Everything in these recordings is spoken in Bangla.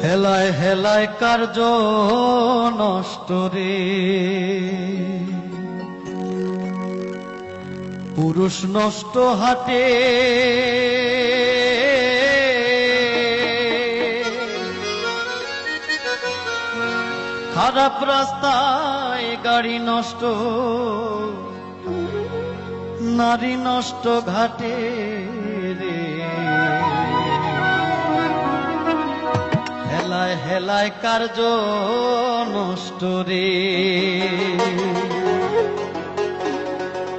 হেলায় হেলায় কার্য নষ্ট রে, পুরুষ নষ্ট হাটে খারাপ রাস্তায় গাড়ি নষ্ট, নারী নষ্ট ঘাটে রে। হেলায় হেলায় কার্য নষ্ট রে,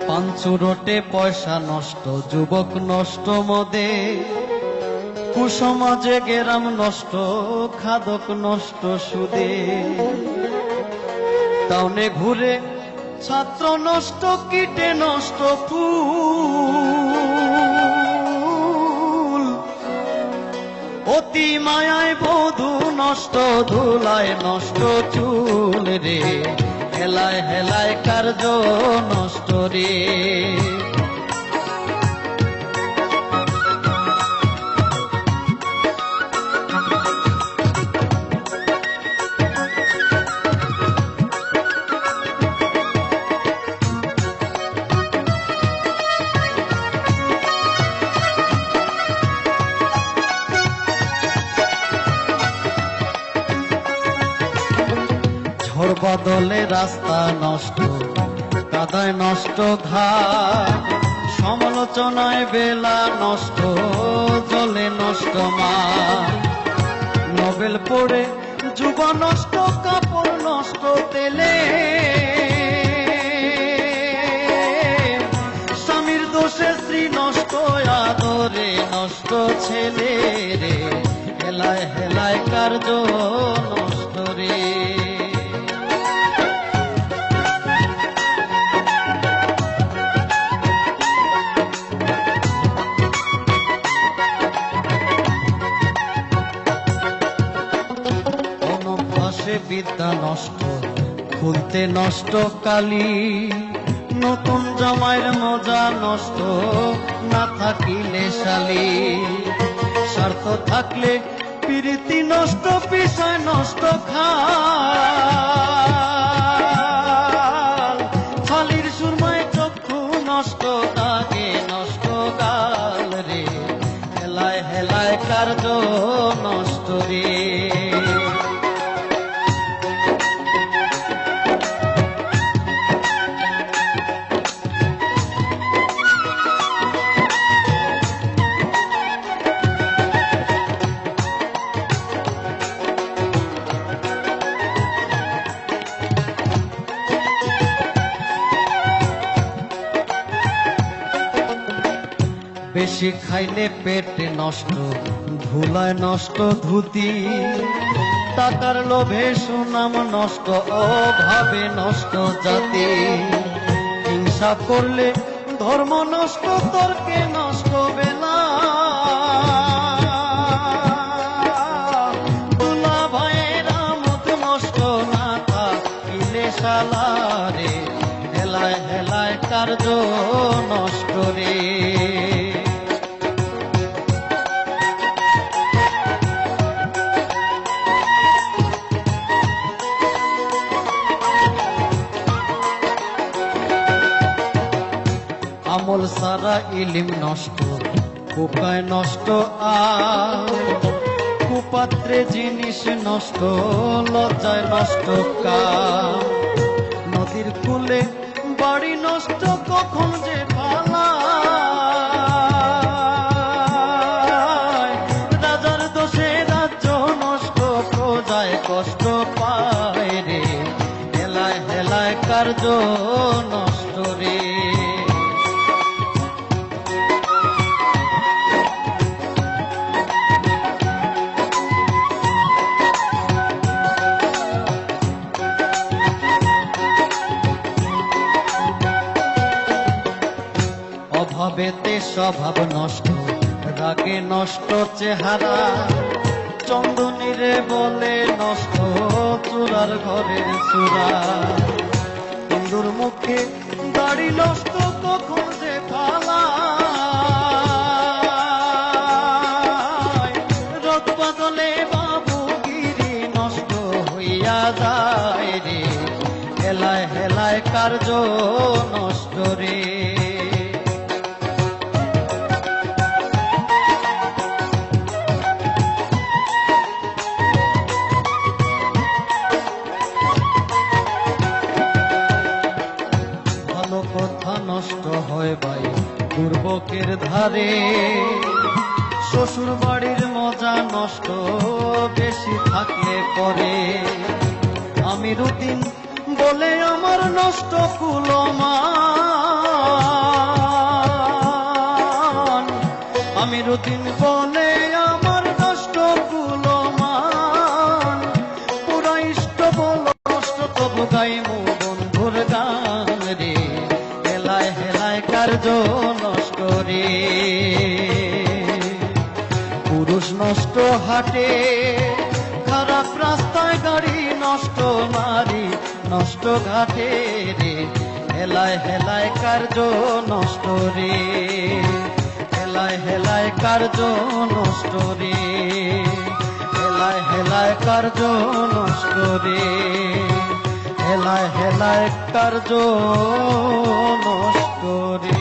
পাঞ্চুরটে পয়সা নষ্ট, যুবক নষ্ট মদে, কুসমাজে গেরাম নষ্ট, খাদক নষ্ট সুদে, টাউনে ঘুরে ছাত্র নষ্ট, কীটে নষ্ট ফুল, অতি মায়ায় বধূ নষ্ট, ধুলায় নষ্ট চুল রে। হেলায় হেলায় কার্য নষ্ট রে, ঝড় বদলে রাস্তা নষ্ট, কাদায় নষ্ট ঘাট, সমালোচনায় বেলা নষ্ট, জলে নষ্ট মা, নোবেল পড়ে যুবা নষ্ট, কাপড় নষ্ট তেলে, স্বামীর দোষে স্ত্রী নষ্ট, আদরে নষ্ট ছেলে রে। হেলায় হেলায় কার্য নষ্ট রে, বিদ্যা নষ্ট, খুলতে নষ্ট কালি, নতুন জামাইয়ের মজা নষ্ট, না থাকিলে শালি, স্বার্থ থাকলে প্রীতি নষ্ট, বিষয় নষ্ট খাল, ছালির সুরমায় চক্ষু নষ্ট, দাগে নষ্ট গাল রে। হেলায় হেলায় কার্য নষ্ট রে, বেশি খাইলে পেটে নষ্ট, ধুলায় নষ্ট ধুতি, টাকার লোভে সুনাম নষ্ট, অভাবে নষ্ট জাতি, হিংসা করলে ধর্ম নষ্ট, তর্কে নষ্ট বেলা, দুলা ভাইয়ের আমোদ নষ্ট, না থাকিলে শালা রে। হেলায় হেলায় কার্য নষ্ট রে, আমল সারা ইলিম নষ্ট, কুপায় নষ্ট আর কুপাত্রে জিনিস নষ্ট, লজ্জায় নষ্ট কাম, নদীর কূলে বাড়ি নষ্ট, কখন যে পালায়, রাজার দোষে রাজ্য নষ্ট, প্রজায় কষ্ট পায় রে। হেলায় হেলায় কার্য নষ্ট রে, অভাবেতে স্বভাব নষ্ট, রাগে নষ্ট চেহারা, চন্দনীরে বলে নষ্ট, চূড়ার ঘরের চূড়া, হিন্দুর মুখে দাড়ি নষ্ট, কখন যে ফালা, রথ বদলে বাবু কার্য নষ্ট রে। ভালো কথা নষ্ট হয় ভাই দুর্ভোগের ধারে, শ্বশুর বাড়ির মজা নষ্ট বেশি থাকলে পরে। আমি রুটিন বলে আমার নষ্ট কুলমান, আমি রুটিন বলে আমার নষ্ট কুলমান। পুরা ইষ্ট বল নষ্ট তবু গাইমু বন্ধুর গান রে, হেলায় হেলায় কার্য নষ্ট রে। পুরুষ নষ্ট হাটে, খারাপ রাস্তায় গাড়ি নষ্ট, নারী নষ্ট ঘাটে রে, হেলায় হেলায় কার্য নষ্ট রে, হেলায় হেলায় কার্য নষ্ট রে, হেলায় হেলায় কার্য নষ্ট রে, হেলায় হেলায় কার্য নষ্ট রে।